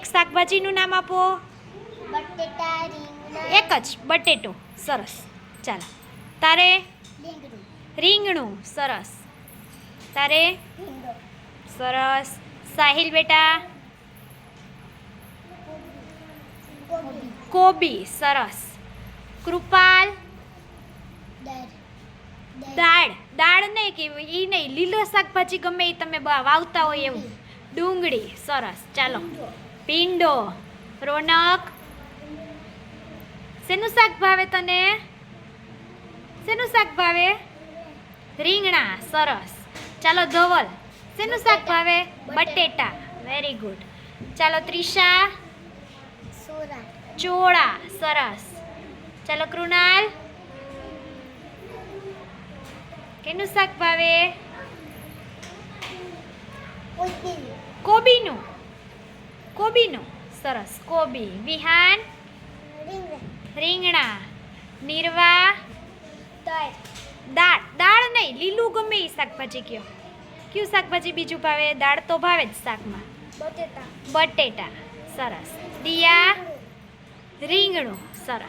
એક શાકભાજીનું નામ આપો. બટેટા, રીંગણા, એક જ બટેટો. સરસ. ચાલો તારે રીંગણું, રીંગણું. સરસ. તારે ભીંડો, સરસ. સાહિલ બેટા કોબી, કોબી. સરસ. કૃપાલ દાળ, દાળ. દાળ નહીં કે એ નહીં, લીલો શાકભાજી ગમે એ તમે વાવતા હોય એવું. ડુંગળી. સરસ. ચાલો ભીંડો. રોનક શેનું શાક ભાવે તને? શેનું શાક ભાવે? રીંગણા. સરસ. ચાલો ધવલ શેનું શાક ભાવે? બટેટા. Very good. ચાલો ત્રિષા સોરા, ચોળા. સરસ. ચાલો કૃણાલ કેનું શાક ભાવે? કોબી, કોબીનું. કોબીનું. સરસ. કોબી. વિહાન રીંગણા, રીંગણા. નિર્વા દાળ, દાળ. દાળ નહીં, લીલું ગમે એ શાકભાજી કયો. કયું શાકભાજી બીજું ભાવે? દાળ તો ભાવે જ શાકમાં. બટેટા, બટેટા. સરસ. દિયા રીંગણું. સરસ.